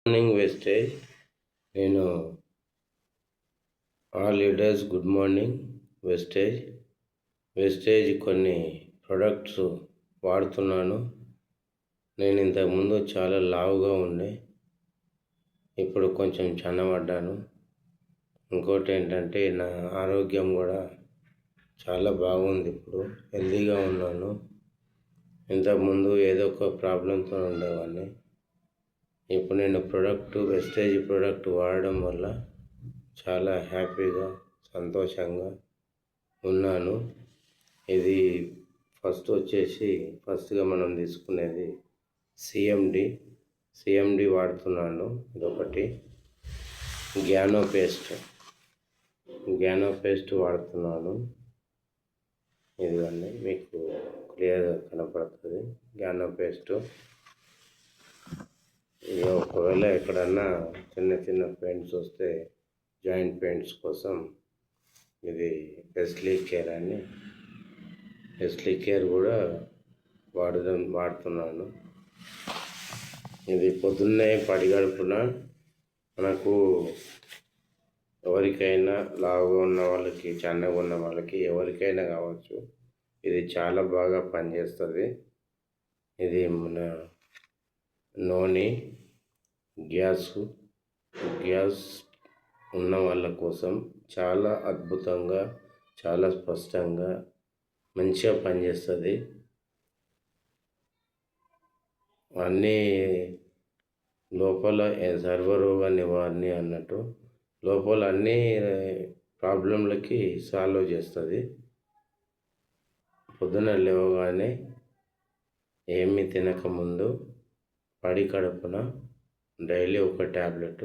Morning Vestige. నేను all leaders good morning Vestige కొన్ని products వాడుతున్నాను. నేను ఇంతకుముందు చాలా లావుగా ఉండే, ఇప్పుడు కొంచెం సన్నబడ్డాను. ఇంకోటి ఏంటంటే నా ఆరోగ్యం కూడా చాలా బాగుంది. ఇప్పుడు హెల్తీగా ఉన్నాను. ఇంతకుముందు ఏదో ఒక ప్రాబ్లంతో ఉండేవాడిని. ఇప్పుడు నేను వెస్టేజ్ ప్రోడక్ట్ వాడడం వల్ల చాలా హ్యాపీగా, సంతోషంగా ఉన్నాను. ఇది ఫస్ట్గా మనం తీసుకునేది సిఎండి వాడుతున్నాను. ఇదొకటి. గ్యానో పేస్ట్ వాడుతున్నాను. ఇదిగోండి, మీకు క్లియర్గా కనపడుతుంది గ్యానో పేస్టు. ఇక ఒకవేళ ఎక్కడన్నా చిన్న పెయింట్స్ వస్తే జాయింట్ పెయింట్స్ కోసం ఇది ఎస్లీ కేర్ కూడా వాడుతున్నాను. ఇది పొద్దున్నే పడిగడుపున మనకు ఎవరికైనా లావుగా ఉన్న వాళ్ళకి, సన్నగా ఉన్న వాళ్ళకి, ఎవరికైనా కావచ్చు, ఇది చాలా బాగా పనిచేస్తుంది. ఇది మన నూనె, గ్యాస్ ఉన్న వాళ్ళ కోసం చాలా అద్భుతంగా, చాలా స్పష్టంగా, మంచిగా పనిచేస్తుంది. అన్నీ లోపల సర్వరోగ నివారణ అన్నట్టు లోపల అన్ని ప్రాబ్లంలకి సాల్వ్ చేస్తుంది. పొద్దున లేవగానే ఏమీ తినకముందు పడి కడుపున డైలీ ఒక ట్యాబ్లెట్,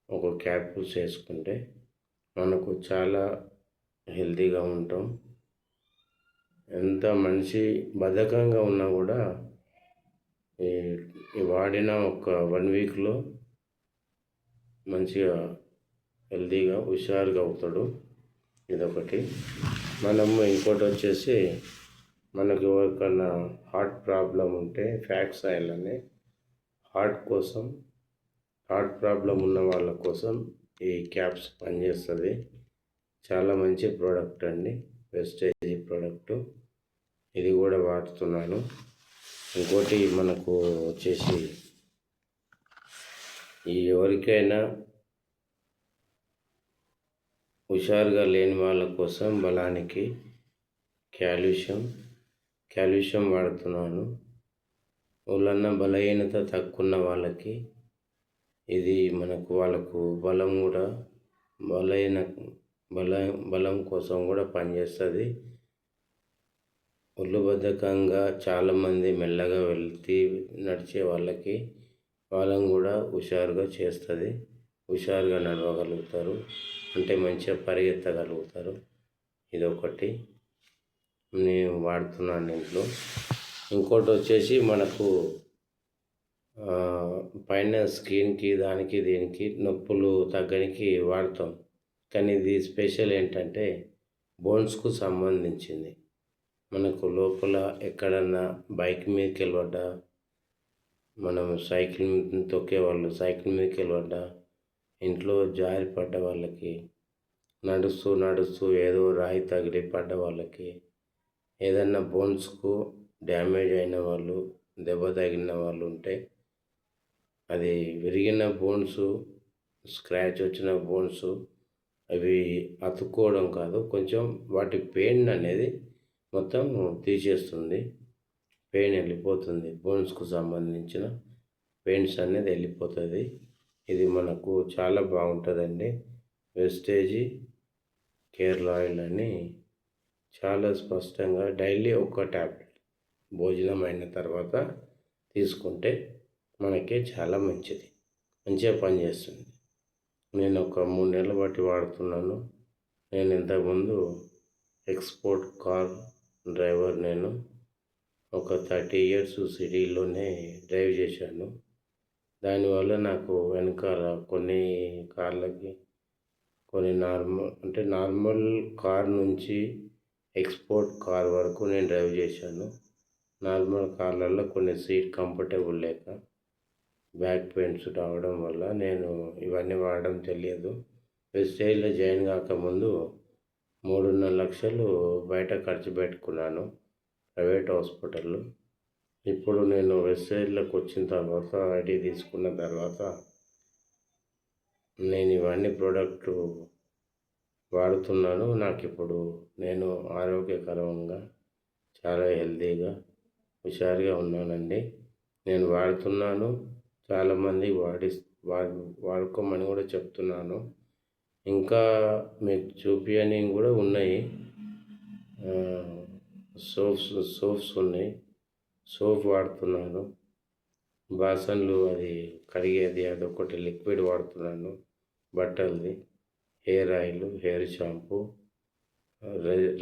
ఒక క్యాప్సూల్స్ వేసుకుంటే మనకు చాలా హెల్తీగా ఉంటాం. ఎంత మనిషి బద్ధకంగా ఉన్నా కూడా ఈ వాడిన ఒక 1 వీక్లో మంచిగా హెల్తీగా, హుషారుగా అవుతాడు. ఇదొకటి. ఇంకోటి వచ్చేసి, మనకు ఎవరికన్నా హార్ట్ ప్రాబ్లం ఉంటే ఫ్యాక్స్ ఆయిల్ అని హార్ట్ ప్రాబ్లం ఉన్న వాళ్ళ కోసం ఈ క్యాప్స్ పనిచేస్తుంది. చాలా మంచి ప్రోడక్ట్ అండి, వెస్టేజ్ ప్రోడక్టు. ఇది కూడా వాడుతున్నాను. ఇంకోటి మనకు వచ్చేసి, ఎవరికైనా హుషారుగా లేని వాళ్ళ కోసం బలానికి కాల్షియం వాడుతున్నాను. వాళ్ళన్న బలహీనత తక్కువ ఉన్న వాళ్ళకి ఇది వాళ్ళకు బలం కూడా, బలం కోసం కూడా పనిచేస్తుంది. ఒళ్ళు బద్ధకంగా చాలామంది మెల్లగా నడిచే వాళ్ళకి కూడా హుషారుగా చేస్తుంది. హుషారుగా నడవగలుగుతారు, అంటే మంచిగా పరిగెత్తగలుగుతారు. ఇదొకటి నేను వాడుతున్నాను ఇంట్లో. ఇంకోటి వచ్చేసి, మనకు పైన స్కిన్కి, దీనికి నొప్పులు తగ్గడానికి వాడతాం. కానీ ఇది స్పెషల్ ఏంటంటే బోన్స్కు సంబంధించింది. మనకు లోపల ఎక్కడన్నా బైక్ మీదకి వెళ్ళబడ్డా, మనం సైకిల్ మీదకి వెళ్ళబడ్డా, ఇంట్లో జారి పడ్డ వాళ్ళకి, నడుస్తూ ఏదో రాయి తగిలి పడ్డ వాళ్ళకి, ఏదన్నా బోన్స్కు డ్యామేజ్ అయిన వాళ్ళు, దెబ్బ తగిలిన వాళ్ళు ఉంటే, అది విరిగిన బోన్స్, స్క్రాచ్ వచ్చిన బోన్స్ అవి అతుక్కోవడం కాదు, కొంచెం వాటి పెయిన్ అనేది మొత్తం తీసేస్తుంది. పెయిన్ వెళ్ళిపోతుంది. బోన్స్కు సంబంధించిన పెయిన్స్ అనేది వెళ్ళిపోతుంది. ఇది మనకు చాలా బాగుంటుందండి. వెస్టేజ్ కేర్ ఆయిల్ అని చాలా స్పష్టంగా డైలీ ఒక ట్యాబ్లెట్ భోజనం అయిన తర్వాత తీసుకుంటే మనకి చాలా మంచిగా పనిచేస్తుంది. నేను ఒక 3 నెలలు బట్టి వాడుతున్నాను. నేను ఇంతకుముందు ఎక్స్పోర్ట్ కార్ డ్రైవర్. నేను ఒక 30 years సిటీలోనే డ్రైవ్ చేశాను. దానివల్ల నాకు వెనకాల కొన్ని కార్లకి, కొన్ని నార్మల్ కార్ నుంచి ఎక్స్పోర్ట్ కార్ వరకు నేను డ్రైవ్ చేశాను. నార్మల్ కార్లలో కొన్ని సీట్ కంఫర్టబుల్ లేక బ్యాక్ పెయిన్స్ రావడం వల్ల నేను ఇవన్నీ వాడడం తెలియదు. వెస్టేజ్‌లో జాయిన్ కాకముందు 3.5 లక్షలు బయట ఖర్చు పెట్టుకున్నాను ప్రైవేట్ హాస్పిటల్‌లో. ఇప్పుడు నేను వెస్టేజ్‌లోకి వచ్చిన తర్వాత ఐడీ తీసుకున్న తర్వాత నేను ఇవన్నీ ప్రోడక్టు వాడుతున్నాను. నాకిప్పుడు నేను ఆరోగ్యకరంగా చాలా హెల్తీగా, హుషారుగా ఉన్నానండి. నేను వాడుతున్నాను. చాలామంది వాడుకోమని కూడా చెప్తున్నాను. ఇంకా మీకు చూపియనివి కూడా ఉన్నాయి. సోప్స్ ఉన్నాయి. సోప్ వాడుతున్నాను. బాసన్లు అది కడిగేది అదొకటి లిక్విడ్ వాడుతున్నాను బట్టలది. Hair oil, hair shampoo,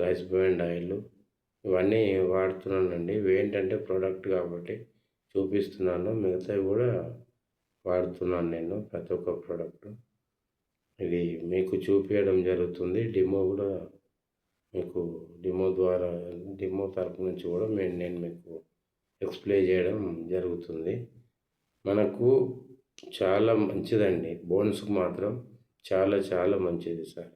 rice bran oil ఇవన్నీ వాడుతున్నానండి. ఇవేంటంటే ప్రోడక్ట్ కాబట్టి చూపిస్తున్నాను. మిగతావి కూడా వాడుతున్నాను నేను ప్రతి ఒక్క ప్రోడక్ట్. ఇది మీకు చూపించడం జరుగుతుంది. డెమో కూడా మీకు డెమో తరపు నుంచి కూడా నేను మీకు ఎక్స్ప్లెయిన్ చేయడం జరుగుతుంది. మనకు చాలా మంచిదండి. బోన్స్కి మాత్రం చాలా చాలా మంచిది సార్.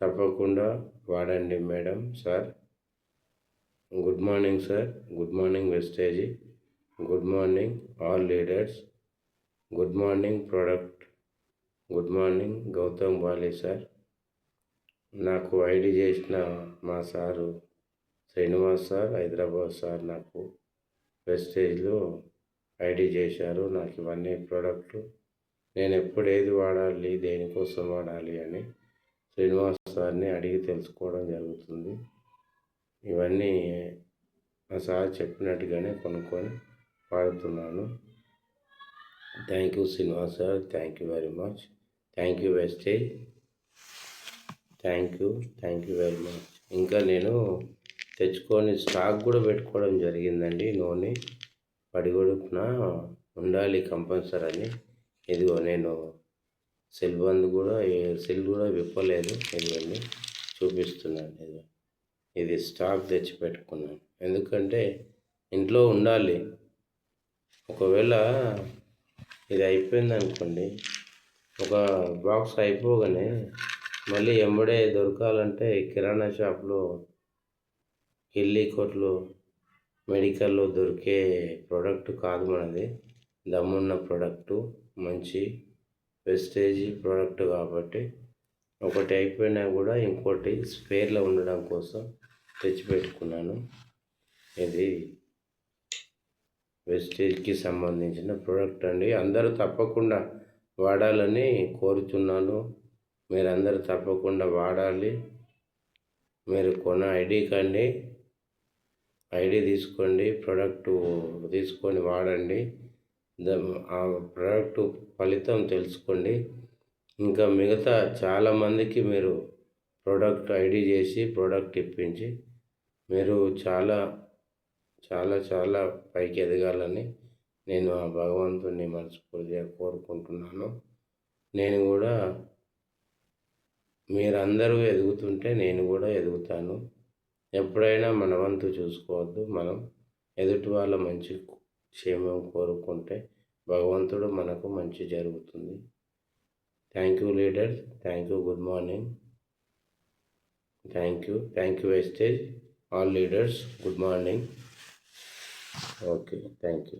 తప్పకుండా వాడండి madam, sir. Good morning sir. Good morning Vestige. Good morning all leaders. Good morning product. Good morning Gautam Bali sir. నాకు ఐడి చేసిన మా sir Srinivas sir, Hyderabad sir నాకు వెస్టేజ్లో ఐడి చేశారు. నాకు ఇవన్నీ ప్రోడక్ట్లు నేను ఎప్పుడు ఏది వాడాలి, దేనికోసం వాడాలి అని శ్రీనివాస్ సార్ని అడిగి తెలుసుకోవడం జరుగుతుంది. ఇవన్నీ మా సార్ చెప్పినట్టుగానే కొనుక్కొని వాడుతున్నాను. Thank you Srinivas sir. Thank you very much. Thank you Vestige. Thank you very much. ఇంకా నేను తెచ్చుకొని స్టాక్ కూడా పెట్టుకోవడం జరిగిందండి. నూనె పడిగొడుపున ఉండాలి కంపల్సరీ అని. ఇదిగో నేను సెల్ కూడా విప్పలేదు. ఇదిగోండి చూపిస్తున్నాను. ఇది స్టాక్ తెచ్చి పెట్టుకున్నాను. ఎందుకంటే ఇంట్లో ఉండాలి. ఒకవేళ ఇది అయిపోయింది అనుకోండి, ఒక బాక్స్ అయిపోగానే మళ్ళీ ఎంబడే దొరకాలంటే కిరాణా షాప్లో, కిల్లీ కొట్లు, మెడికల్లో దొరికే ప్రోడక్ట్ కాదు మనది. దమ్మున్న ప్రోడక్టు, మంచి వెస్టేజీ ప్రోడక్ట్ కాబట్టి ఒకటి అయిపోయినా కూడా ఇంకోటి స్పేర్లో ఉండడం కోసం తెచ్చిపెట్టుకున్నాను. ఇది వెస్టేజ్కి సంబంధించిన ప్రోడక్ట్ అండి. అందరూ తప్పకుండా వాడాలని కోరుతున్నాను. మీరందరూ తప్పకుండా వాడాలి. మీరు కొన్న ఐడి తీసుకోండి, ప్రోడక్టు తీసుకొని వాడండి. ఆ ప్రోడక్టు ఫలితం తెలుసుకోండి. ఇంకా మిగతా చాలామందికి మీరు ప్రోడక్ట్ ఐడి చేసి ప్రోడక్ట్ ఇప్పించి మీరు చాలా చాలా చాలా పైకి ఎదగాలని నేను ఆ భగవంతుని మనస్ఫూర్తిగా కోరుకుంటున్నాను. నేను కూడా మీరందరూ ఎదుగుతుంటే నేను కూడా ఎదుగుతాను. ఎప్పుడైనా మన వంతు చూసుకోవద్దు. మనం ఎదుటి వాళ్ళ మంచి క్షేమం కోరుకుంటే భగవంతుడు మనకు మంచి జరుగుతుంది. Thank you leaders. Thank you. Good morning. Thank you Vestige. All leaders good morning. Okay, thank you.